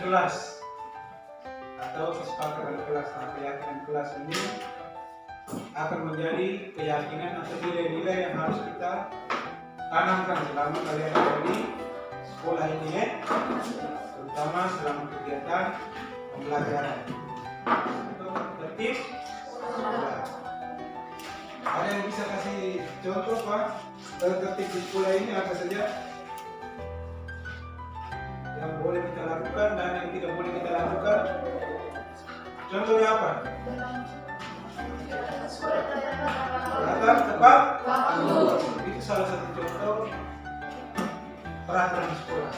kelas atau kesepakatan kelas. Nah, keyakinan kelas ini akan menjadi keyakinan atau nilai-nilai yang harus kita tanamkan selama kalian ada di sekolah ini ya, terutama selama kegiatan pembelajaran. Untuk tertib, ada yang bisa kasih contoh Pak? Tertib di sekolah ini apa saja yang boleh kita lakukan dan yang tidak boleh kita lakukan? Contohnya apa? Datang tepat waktu. Itu salah satu contoh peraturan sekolah.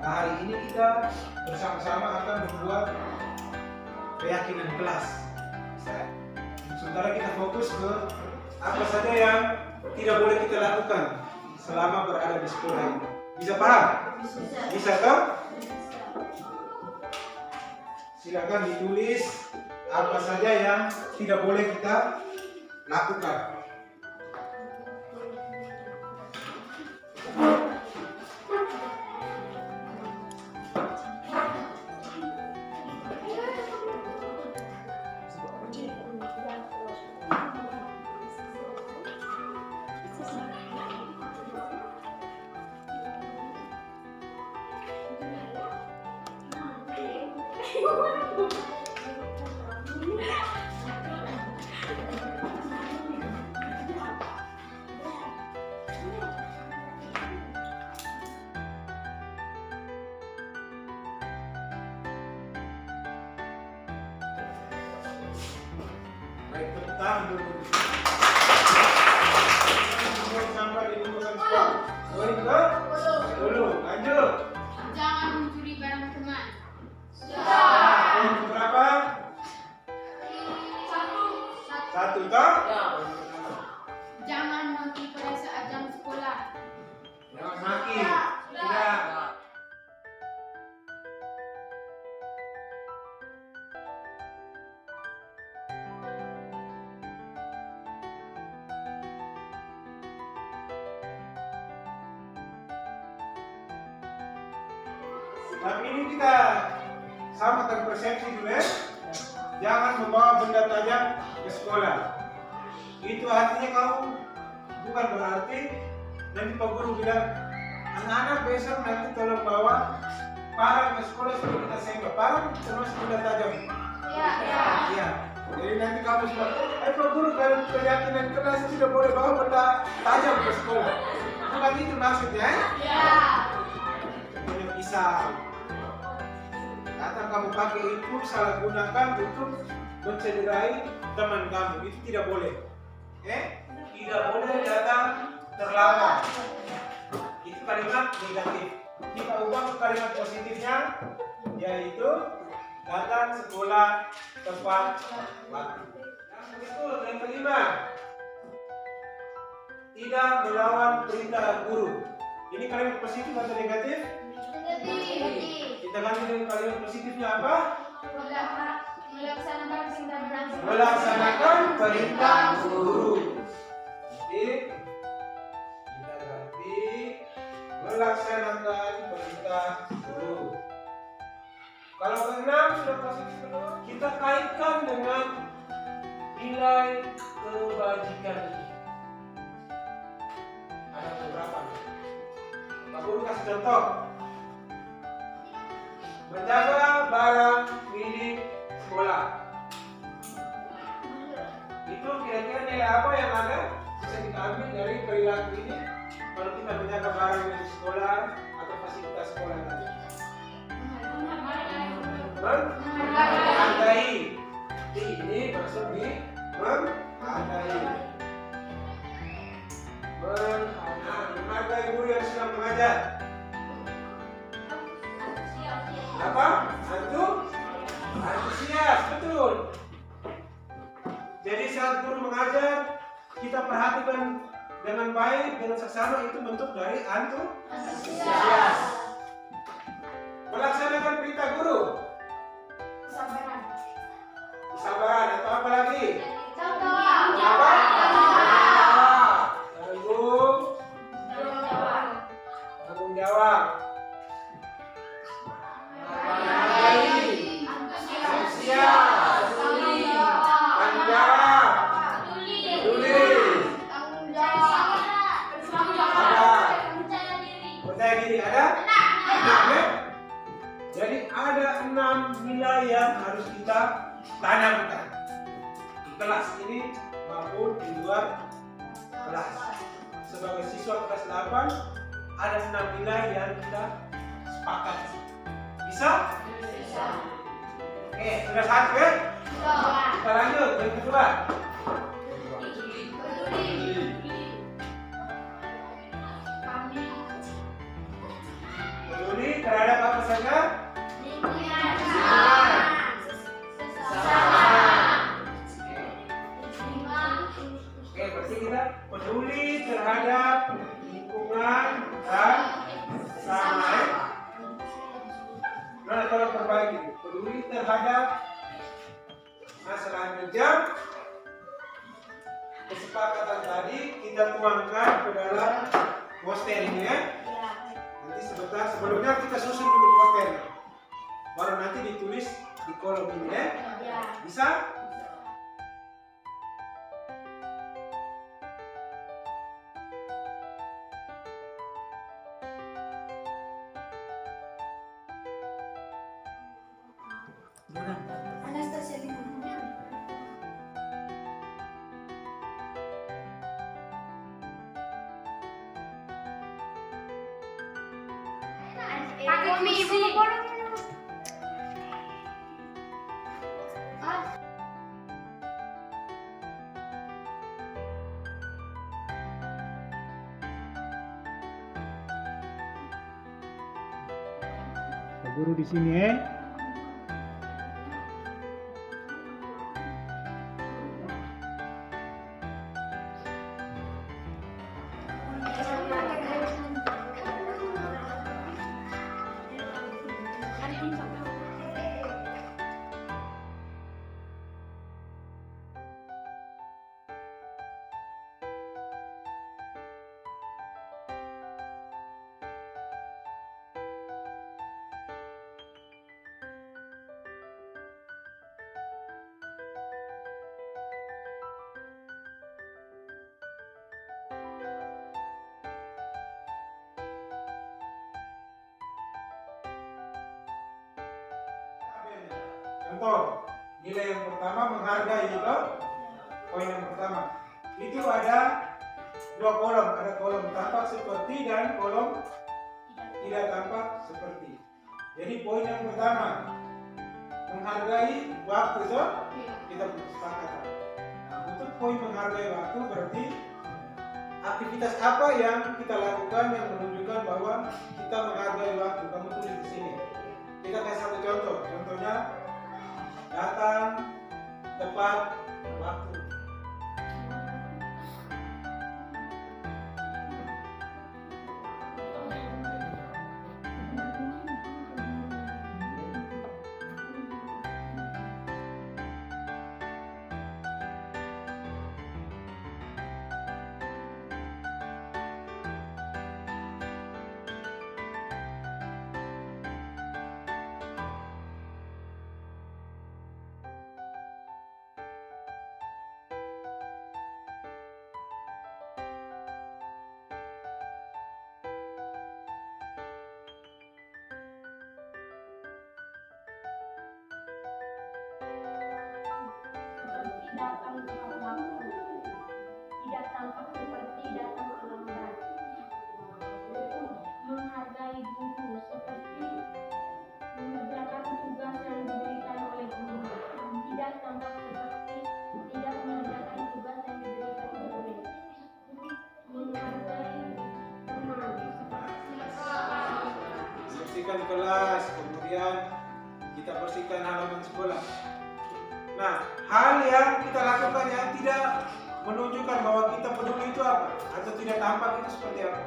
Nah, hari ini kita bersama-sama akan membuat keyakinan kelas. Sementara kita fokus ke apa saja yang tidak boleh kita lakukan selama berada di sekolah ini. Bisa paham? Bisa kan? Silakan ditulis apa saja yang tidak boleh kita lakukan. Baik, tepuk tangan dulu. Sampai di lulusan sekolah. Dulu, lanjut. Jangan mencuri barang teman. Yang berapa? Satu toh? Jangan maki pada saat jam sekolah. Jangan maki. Tidak. Tapi ini kita samakan persepsi dulu ya. Jangan membawa benda tajam ke sekolah. Itu artinya kamu bukan berarti nanti Pak Guru bilang, anak-anak besok nanti tolong bawa parang ke sekolah supaya kita sewa. Parang termasuk benda tajam. Iya. Jadi nanti kamu semua, Pak Guru kalau keyakinan kelas tidak boleh bawa benda tajam ke sekolah. Bukan itu maksudnya. Punya pisau. Atau kamu pakai itu salah gunakan untuk mencederai teman kamu, itu tidak boleh. Tidak boleh datang terlambat. Itu kalimat negatif. Kita ubah ke kalimat positifnya, yaitu datang sekolah tepat waktu. Yang kelima, tidak melawan perintah guru. Ini kalimat positif atau negatif? Kita ganti dengan kalimat positifnya apa? Melaksanakan perintah guru. Jadi kita ganti melaksanakan perintah guru. Kalau keenam sudah positif, kita kaitkan dengan nilai kebajikan ini. Ada beberapa. Pak Guru kasih contoh. Menjaga barang milik sekolah. Itu kira-kira nilai apa yang ada bisa kita ambil dari perilaku ini kalau kita menjaga barang milik sekolah atau fasilitas sekolah tadi? Menghargai. Ini maksud di menghargai. Menghargai guru yang sedang mengajar. Apa? Antusias, betul. Jadi saat guru mengajar, kita perhatikan dengan baik, dengan seksama, itu bentuk dari antusias. Melaksanakan perintah guru. Kesabaran atau apa lagi? Tanggung jawab. Tanya bukan di kelas ini maupun di luar kelas. Sebagai siswa kelas 8 ada 6 nilai yang kita sepakati. Bisa? Bisa. Oke, sudah satu ya? Kita lanjut yang kedua. Peduli terhadap apa saja? Oke, berarti kita peduli terhadap lingkungan dan sama ya. Nah, kalau perbaiki, peduli terhadap masalah kerja, kesepakatan tadi kita tuangkan ke dalam poster ini ya. Nanti sebentar, sebelumnya kita susun dulu posternya, baru nanti ditulis di kolom ini ya. Bisa? Anastasia Lingkungan. Pakai misi. Guru di sini ya. Contoh, nilai yang pertama menghargai itu poin yang pertama. Itu ada dua kolom, ada kolom tampak seperti dan kolom tidak tampak seperti. Jadi poin yang pertama menghargai waktu itu kita sepakatan. Nah, untuk poin menghargai waktu berarti aktivitas apa yang kita lakukan yang menunjukkan bahwa kita menghargai waktu. Kamu tulis di sini. Kita kasih satu contoh. Contohnya datang tepat waktu. Datang tepat waktu, tidak tampak seperti datang terlambat. Menghargai guru seperti mengerjakan tugas yang diberikan oleh guru, tidak tampak seperti tidak mengerjakan tugas yang diberikan guru. Menghargai teman, Bersihkan kelas, kemudian kita bersihkan halaman sekolah. Nah, hal yang kita lakukan yang tidak menunjukkan bahwa kita peduli itu apa? Atau tidak tampak itu seperti apa?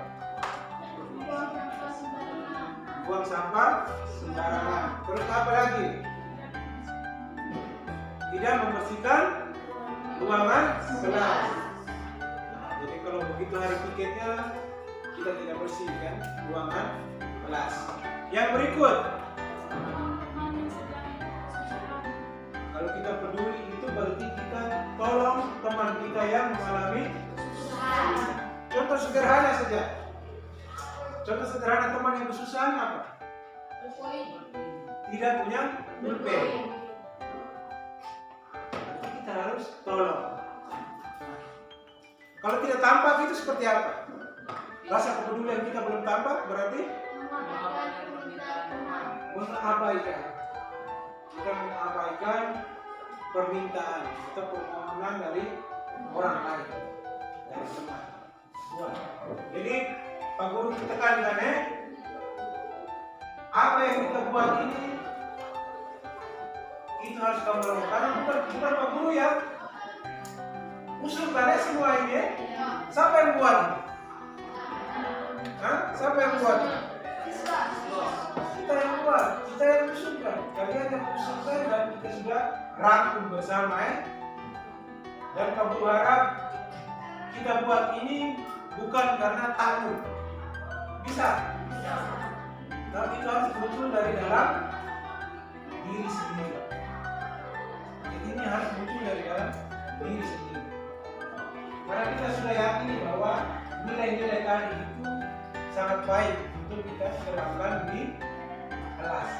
Buang sampah sembarangan. Terus apa lagi? Tidak membersihkan ruangan kelas. Nah, jadi kalau begitu hari piketnya kita tidak bersihkan ruangan kelas. Yang berikut, kalau kita peduli itu berarti kita tolong teman kita yang mengalami kesusahan. Contoh sederhana saja. Contoh sederhana teman yang kesusahan apa? Tidak punya pulpen. harus tolong. Kalau tidak tampak itu seperti apa? Rasa kepedulian kita belum tampak berarti mengabaikan. Kita mengabaikan permintaan atau permohonan dari orang lain, dari teman. Jadi Pak Guru tekankan apa yang kita buat ini itu harus kamu lakukan. Karena bukan Pak Guru yang usulkan semua ini. Siapa yang buat? Siapa yang buat? Kita yang buat, kita yang usulkan. Kalian yang usulkan dan kita sudah rangkum bersama Dan Pak Guru harap kita buat ini bukan karena takut. Bisa. Tapi itu harus muncul dari dalam diri sendiri. Jadi ini harus muncul dari dalam diri sendiri. Karena kita sudah yakini bahwa nilai-nilai tadi itu sangat baik untuk kita terapkan di kelas.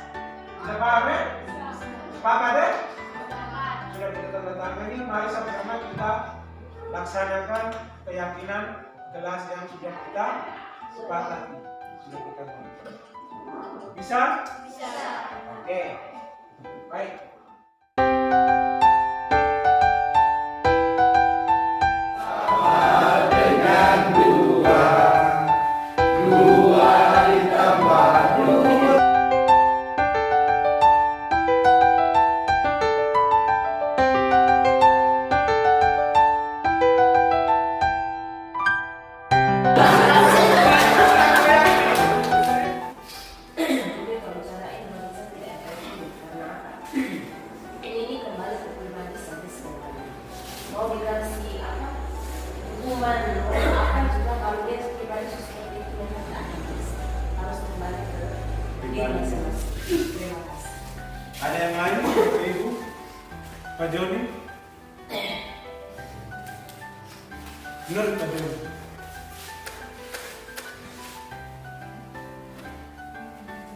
Sudah paham ya? Sepakat ya? Sudah kita tanda tangani, mari sama-sama kita laksanakan keyakinan kelas yang sudah kita sepakati. Sudah kita buat. Bisa? Bisa. Oke. Baik. Ada yang lain, Ibu? Pak Joni? Menurut Pak Joni?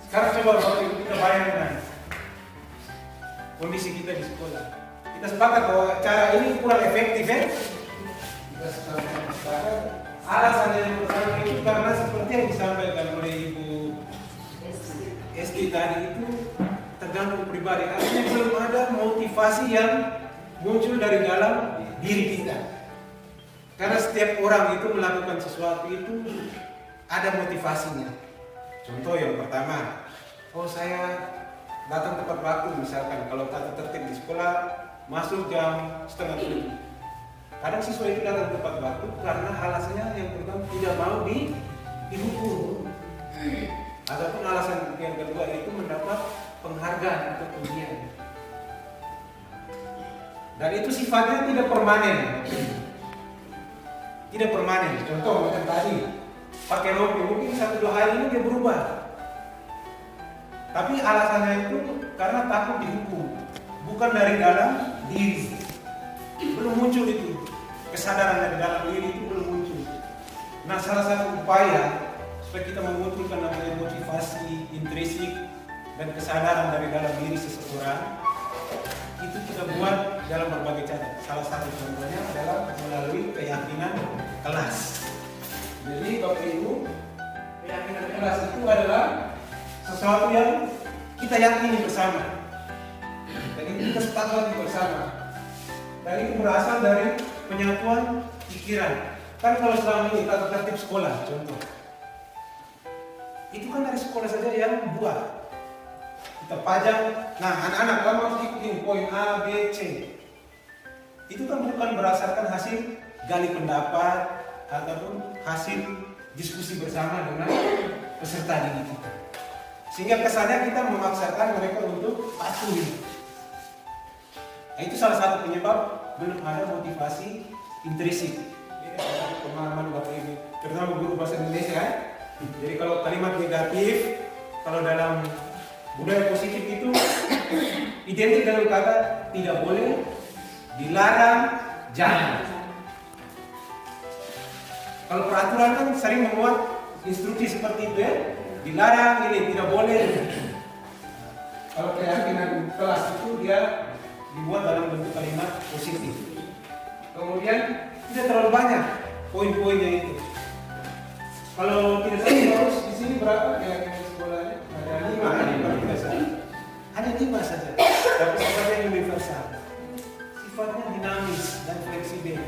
Sekarang coba Bapak Ibu kita bayangkan kondisi kita di sekolah. Kita sepakat bahwa cara ini kurang efektif ya? Kita sepakat. Alasan yang pertama itu karena seperti yang disampaikan oleh Ibu SD tadi itu tergantung pribadi. Artinya belum ada motivasi yang muncul dari dalam diri kita. Karena setiap orang itu melakukan sesuatu itu ada motivasinya. Contoh yang pertama, saya datang tepat waktu misalkan kalau tata tertib di sekolah masuk jam 6:30. Kadang siswa itu datang tepat waktu karena alasannya yang pertama tidak mau dihukum. Ataupun alasan yang kedua itu mendapat penghargaan atau pujian. Dan itu sifatnya tidak permanen. Tidak permanen. Contoh macam tadi, pakai rompi mungkin 1-2 hari ini dia berubah. Tapi alasannya itu karena takut dihukum, bukan dari dalam diri. Belum muncul itu. Kesadaran dari dalam diri itu belum muncul. Nah, salah satu upaya supaya kita memunculkan namanya motivasi intrinsik dan kesadaran dari dalam diri seseorang itu kita buat dalam berbagai cara. Salah satu contohnya adalah melalui keyakinan kelas. Jadi Bapak Ibu, keyakinan kelas itu adalah sesuatu yang kita yakini bersama. Jadi kita sepakati bersama. Dan itu berasal dari penyatuan pikiran. Kan kalau selama ini tata tertib sekolah, contoh, itu kan dari sekolah saja yang buat. Kita pajang, nah anak-anak kamu harus ikutin poin A, B, C. Itu kan bukan berdasarkan hasil gali pendapat ataupun hasil diskusi bersama dengan peserta didik kita. Sehingga kesannya kita memaksakan mereka untuk patuh. Nah, itu salah satu penyebab belum ada motivasi intrinsik. Ini adalah pemahaman Bapak Ibu, terutama guru bahasa Indonesia kan. Jadi kalau kalimat negatif, kalau dalam budaya positif itu identik dengan kata tidak boleh, dilarang, jangan. Kalau peraturan kan sering memuat instruksi seperti itu ya, dilarang ini, tidak boleh. Kalau keyakinan kelas itu dia dibuat dalam bentuk kalimat positif. Kemudian tidak terlalu banyak poin-poinnya itu. Kalau tidak salah harus di sini berapa yang sekolahnya? Ada 5 kalau tidak salah. Hanya 5 saja. Tapi sifatnya universal. Sifatnya dinamis dan fleksibel.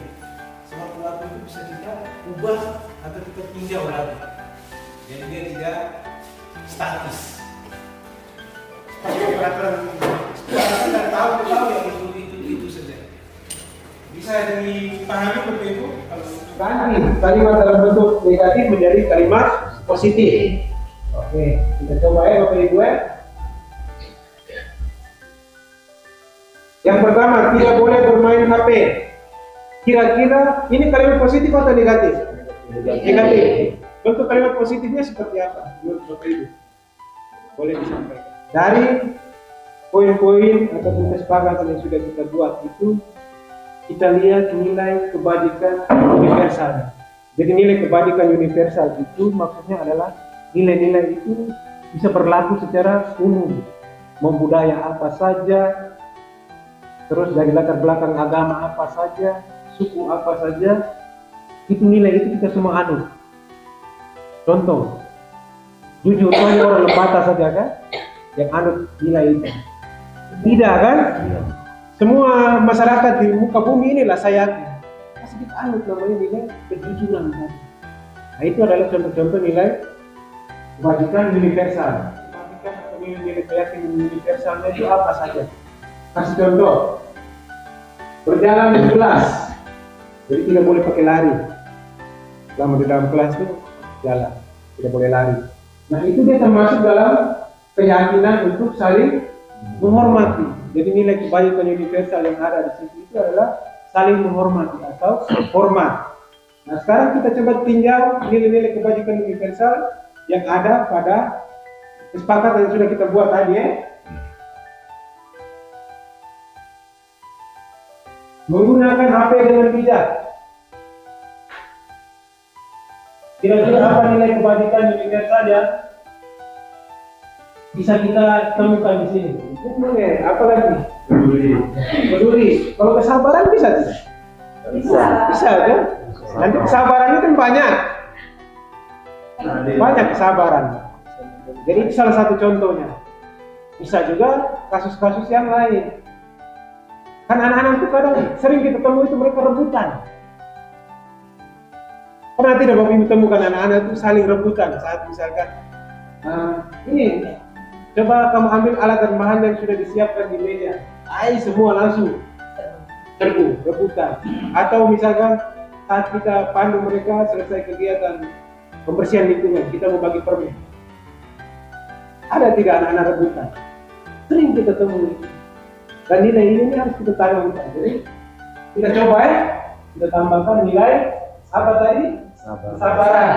Sewaktu-waktu itu bisa kita ubah atau kita tinjau lagi. Jadi dia tidak statis. Peraturan dari tahun ke tahun yang itu saja. Bisa dipahami Bapak Ibu? Ganti kalimat dalam bentuk negatif menjadi kalimat positif. Oke, kita coba ya Bapak Ibu ya. Yang pertama, tidak boleh bermain HP. Kira-kira ini kalimat positif atau negatif? Negatif. Bentuk kalimat positifnya seperti apa menurut Bapak Ibu? Boleh disampaikan. Dari poin-poin ataupun kesepakatan yang sudah kita buat itu, kita lihat nilai kebajikan universal. Jadi nilai kebajikan universal itu maksudnya adalah nilai-nilai itu bisa berlaku secara umum, mau budaya apa saja, terus dari latar belakang agama apa saja, suku apa saja, itu nilai itu kita semua anut. Contoh, jujur saja orang Lembata saja kan, yang anut nilai itu. Tidak kan? Semua masyarakat di muka bumi inilah saya yakin masih kita anut namanya nilai kejujuran kan. Nah itu adalah contoh-contoh nilai kebajikan universal. Kebajikan atau nilai keyakinan universalnya itu apa saja? Kasih contoh, berjalan di kelas, jadi tidak boleh pakai lari. Selama di dalam kelas itu jalan, tidak boleh lari. Nah itu dia termasuk dalam keyakinan untuk saling menghormati. Jadi nilai kebajikan universal yang ada di situ itu adalah saling menghormati atau hormat. Nah sekarang kita coba tinjau nilai-nilai kebajikan universal yang ada pada kesepakatan yang sudah kita buat tadi ya. Menggunakan HP dengan bijak. Kira-kira apa nilai kebajikan universal yang bisa kita temukan di sini? Boleh, apa lagi? Peduli. Kalau kesabaran bisa tidak? Bisa kan? Nanti kesabarannya kan banyak. Banyak kesabaran. Jadi itu salah satu contohnya. Bisa juga kasus-kasus yang lain. Kan anak-anak itu kadang sering kita temui itu mereka rebutan. Pernah tidak Bapak Ibu temukan anak-anak itu saling rebutan saat misalkan ini coba kamu ambil alat dan bahan yang sudah disiapkan di meja, semua langsung serbu, rebutan. Atau misalkan saat kita pandu mereka selesai kegiatan pembersihan lingkungan, kita mau bagi permen. Ada tidak anak-anak rebutan? Sering kita temui. Dan nilai ini harus kita tanamkan. Jadi kita coba ya, kita tambahkan nilai apa tadi? Kesabaran.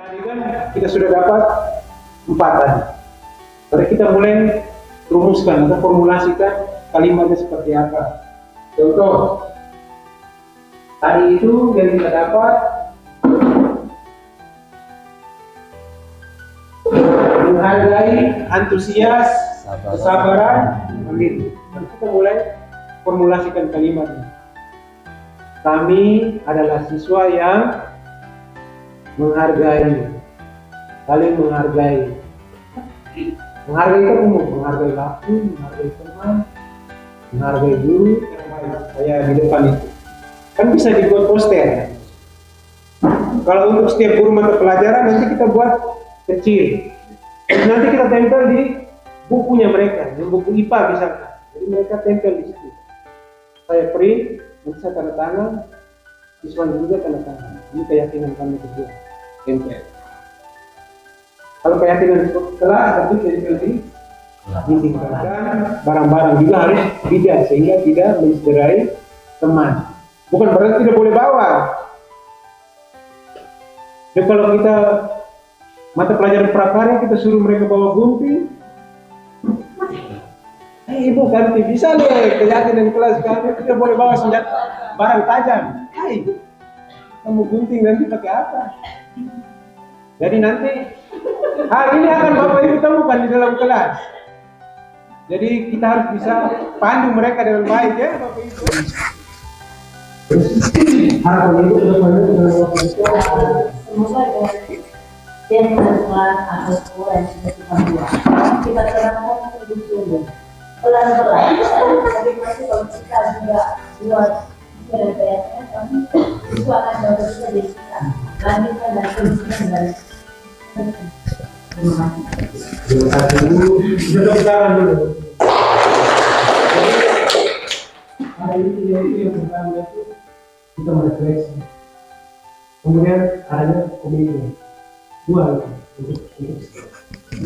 Tadi kan kita sudah dapat 4 tadi. Mari kita mulai rumuskan atau formulasikan kalimatnya seperti apa. Contoh, tadi itu yang kita dapat menghargai, antusias, kesabaran, amin. Mari kita mulai formulasikan kalimatnya. Kami adalah siswa yang menghargai, saling menghargai. Menghargai kan umum, menghargai waktu, menghargai teman, menghargai guru. Saya di depan itu kan bisa dibuat poster. Kalau untuk setiap guru mata pelajaran nanti kita buat kecil. Nanti kita tempel di bukunya mereka, yang buku IPA misalkan. Jadi mereka tempel di situ. Saya print, nanti saya tanda tangan, siswa juga tanda tangan. Ini keyakinan kami berdua. Tempel. Kalau keyakinan kelas, nanti tempel di ditinggalkan barang-barang juga harus bijak sehingga tidak mencederai teman. Bukan berarti tidak boleh bawa. Jadi kalau kita mata pelajaran prakarya kita suruh mereka bawa gunting, ibu ganti bisa deh keyakinan kelas kami tidak boleh bawa senjata barang tajam. Hai, kamu gunting nanti pakai apa? Jadi nanti hal ini akan Bapak Ibu temukan di dalam kelas. Jadi kita harus bisa pandu mereka dengan baik ya Bapak Ibu. Harapan Ibu ke depannya dalam waktu itu Semoga dengan bantuan atau sekolah yang sudah kita buat, kita terapkan sungguh-sungguh. Pelan-pelan, tapi pasti kalau kita juga buat PDPS, itu akan dapat kita jadi kita. Lanjutkan dan teruskan dari terima kasih. Terima kasih Ibu. Duduk tangan dulu. Hari ini yang pertama itu kita merefleksi. Kemudian ada komitmen. Dua untuk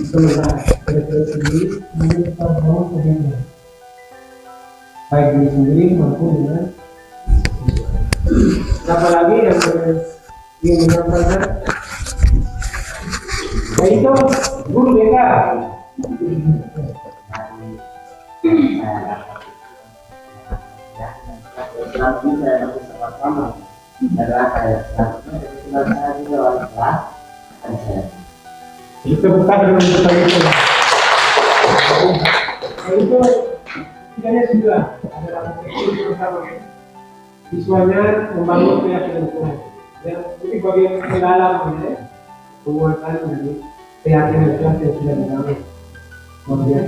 sementara refleksi diri, kemudian kita bangun komitmen. Baik diri sendiri maupun dengan siapa lagi yang ingin menyampaikan? Yaitu guru BK. Sama adalah saya juga orang kelas dan saya Kita buka dengan kita itu. Itu tidaknya sudah ada dalam teknik bersama siswanya membangun keyakinan Tuhan. Dan ini bagian mendalam ya, penguatan dari keyakinan Tuhan yang sudah dibangun. Kemudian